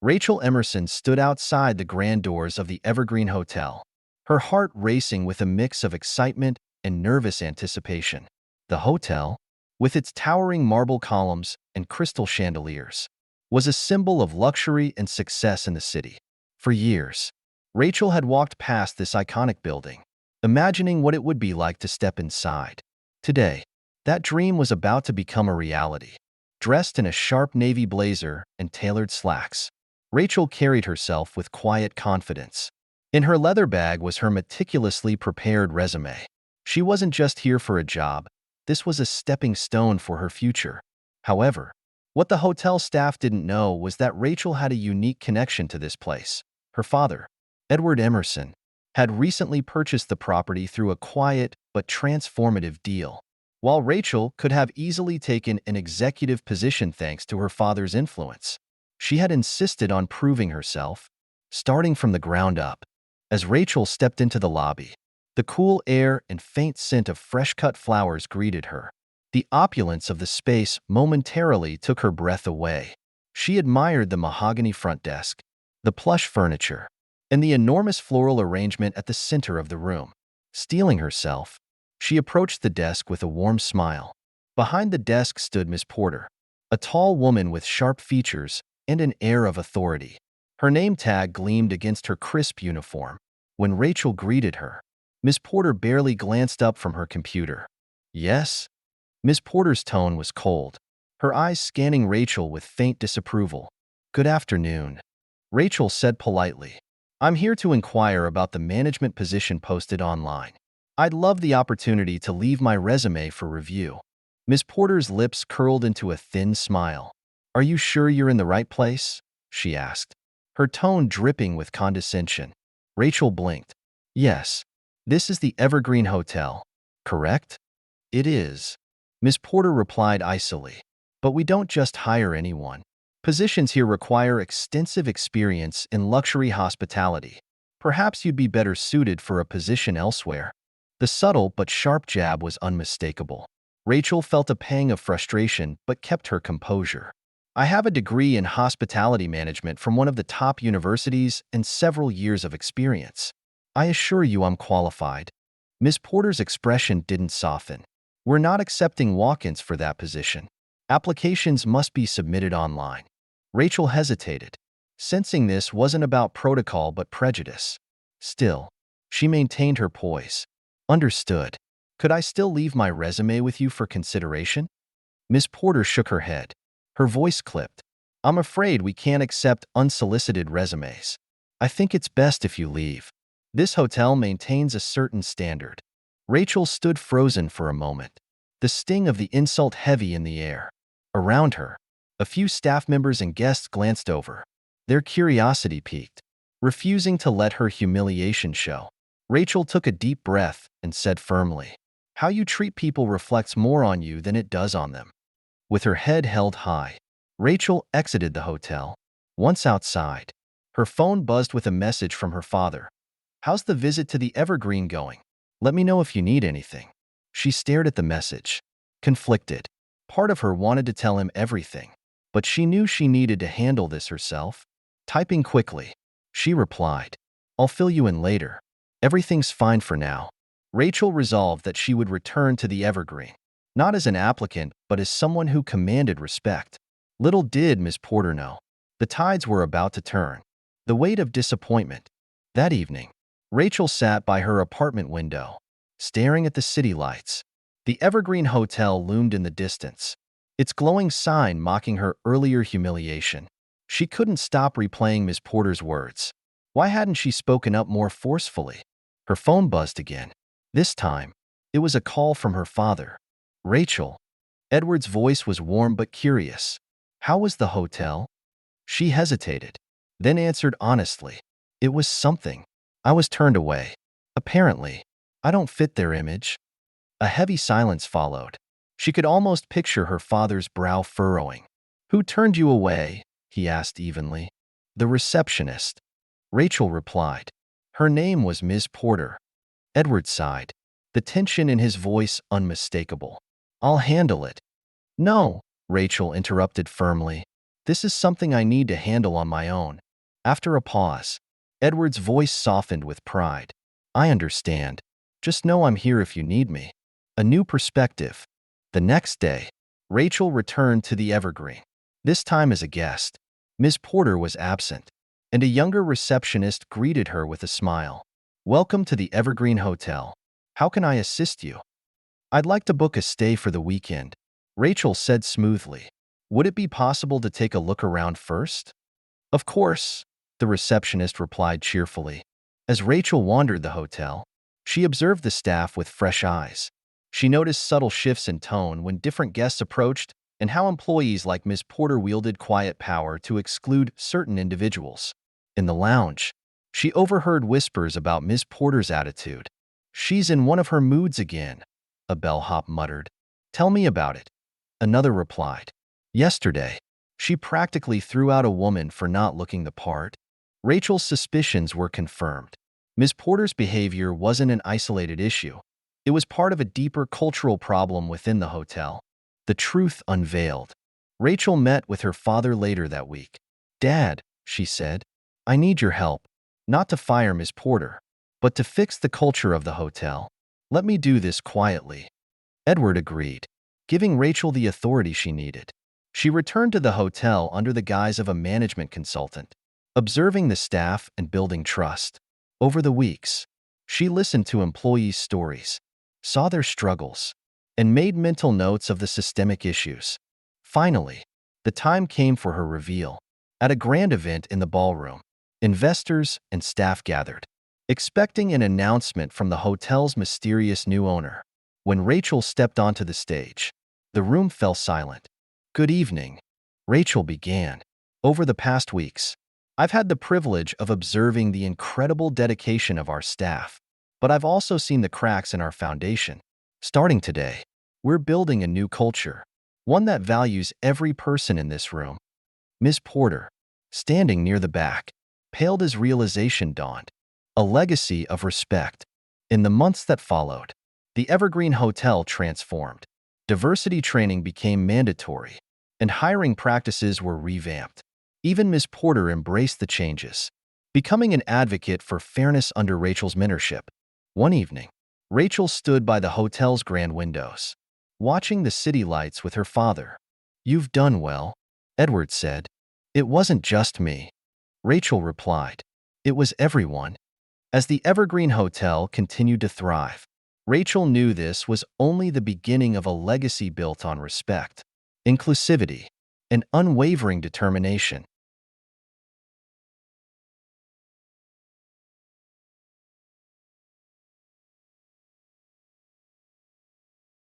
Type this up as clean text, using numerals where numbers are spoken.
Rachel Emerson stood outside the grand doors of the Evergreen Hotel, her heart racing with a mix of excitement and nervous anticipation. The hotel, with its towering marble columns and crystal chandeliers, was a symbol of luxury and success in the city. For years, Rachel had walked past this iconic building, imagining what it would be like to step inside. Today, that dream was about to become a reality. Dressed in a sharp navy blazer and tailored slacks, Rachel carried herself with quiet confidence. In her leather bag was her meticulously prepared resume. She wasn't just here for a job. This was a stepping stone for her future. However, what the hotel staff didn't know was that Rachel had a unique connection to this place. Her father, Edward Emerson, had recently purchased the property through a quiet but transformative deal. While Rachel could have easily taken an executive position thanks to her father's influence, she had insisted on proving herself, starting from the ground up. As Rachel stepped into the lobby, the cool air and faint scent of fresh-cut flowers greeted her. The opulence of the space momentarily took her breath away. She admired the mahogany front desk, the plush furniture, and the enormous floral arrangement at the center of the room. Steeling herself, she approached the desk with a warm smile. Behind the desk stood Miss Porter, a tall woman with sharp features and an air of authority. Her name tag gleamed against her crisp uniform. When Rachel greeted her, Miss Porter barely glanced up from her computer. "Yes?" Miss Porter's tone was cold, her eyes scanning Rachel with faint disapproval. "Good afternoon," Rachel said politely. "I'm here to inquire about the management position posted online. I'd love the opportunity to leave my resume for review." Miss Porter's lips curled into a thin smile. "Are you sure you're in the right place?" she asked, her tone dripping with condescension. Rachel blinked. "Yes, this is the Evergreen Hotel, correct?" "It is," Miss Porter replied icily. "But we don't just hire anyone. Positions here require extensive experience in luxury hospitality. Perhaps you'd be better suited for a position elsewhere." The subtle but sharp jab was unmistakable. Rachel felt a pang of frustration but kept her composure. "I have a degree in hospitality management from one of the top universities and several years of experience. I assure you I'm qualified." Miss Porter's expression didn't soften. "We're not accepting walk-ins for that position. Applications must be submitted online." Rachel hesitated, sensing this wasn't about protocol but prejudice. Still, she maintained her poise. "Understood. Could I still leave my resume with you for consideration?" Miss Porter shook her head. Her voice clipped. "I'm afraid we can't accept unsolicited resumes. I think it's best if you leave. This hotel maintains a certain standard." Rachel stood frozen for a moment, the sting of the insult heavy in the air. Around her, a few staff members and guests glanced over, their curiosity piqued. Refusing to let her humiliation show, Rachel took a deep breath and said firmly, "How you treat people reflects more on you than it does on them." With her head held high, Rachel exited the hotel. Once outside, her phone buzzed with a message from her father. "How's the visit to the Evergreen going? Let me know if you need anything." She stared at the message, conflicted. Part of her wanted to tell him everything, but she knew she needed to handle this herself. Typing quickly, she replied, "I'll fill you in later. Everything's fine for now." Rachel resolved that she would return to the Evergreen, not as an applicant, but as someone who commanded respect. Little did Miss Porter know, the tides were about to turn. The weight of disappointment. That evening, Rachel sat by her apartment window, staring at the city lights. The Evergreen Hotel loomed in the distance, its glowing sign mocking her earlier humiliation. She couldn't stop replaying Miss Porter's words. Why hadn't she spoken up more forcefully? Her phone buzzed again. This time, it was a call from her father. "Rachel." Edward's voice was warm but curious. "How was the hotel?" She hesitated, then answered honestly. "It was something. I was turned away. Apparently, I don't fit their image." A heavy silence followed. She could almost picture her father's brow furrowing. "Who turned you away?" he asked evenly. "The receptionist," Rachel replied. "Her name was Miss Porter." Edward sighed, the tension in his voice unmistakable. "I'll handle it." "No," Rachel interrupted firmly. This is something I need to handle on my own. After a pause, Edward's voice softened with pride. I understand. Just know I'm here if you need me. A new perspective. The next day, Rachel returned to the Evergreen, this time as a guest. Ms. Porter was absent, and a younger receptionist greeted her with a smile. Welcome to the Evergreen Hotel. How can I assist you? I'd like to book a stay for the weekend, Rachel said smoothly. Would it be possible to take a look around first? Of course, the receptionist replied cheerfully. As Rachel wandered the hotel, she observed the staff with fresh eyes. She noticed subtle shifts in tone when different guests approached and how employees like Ms. Porter wielded quiet power to exclude certain individuals. In the lounge, she overheard whispers about Ms. Porter's attitude. She's in one of her moods again, a bellhop muttered. Tell me about it, another replied. Yesterday, she practically threw out a woman for not looking the part. Rachel's suspicions were confirmed. Ms. Porter's behavior wasn't an isolated issue. It was part of a deeper cultural problem within the hotel. The truth unveiled. Rachel met with her father later that week. Dad, she said, I need your help. Not to fire Ms. Porter, but to fix the culture of the hotel. Let me do this quietly. Edward agreed, giving Rachel the authority she needed. She returned to the hotel under the guise of a management consultant, observing the staff and building trust. Over the weeks, she listened to employees' stories, saw their struggles, and made mental notes of the systemic issues. Finally, the time came for her reveal. At a grand event in the ballroom, investors and staff gathered, expecting an announcement from the hotel's mysterious new owner. When Rachel stepped onto the stage, the room fell silent. Good evening, Rachel began. Over the past weeks, I've had the privilege of observing the incredible dedication of our staff, but I've also seen the cracks in our foundation. Starting today, we're building a new culture, one that values every person in this room. Ms. Porter, standing near the back, paled as realization dawned. A legacy of respect. In the months that followed, the Evergreen Hotel transformed. Diversity training became mandatory, and hiring practices were revamped. Even Ms. Porter embraced the changes, becoming an advocate for fairness under Rachel's mentorship. One evening, Rachel stood by the hotel's grand windows, watching the city lights with her father. You've done well, Edward said. It wasn't just me, Rachel replied. It was everyone. As the Evergreen Hotel continued to thrive, Rachel knew this was only the beginning of a legacy built on respect, inclusivity, and unwavering determination.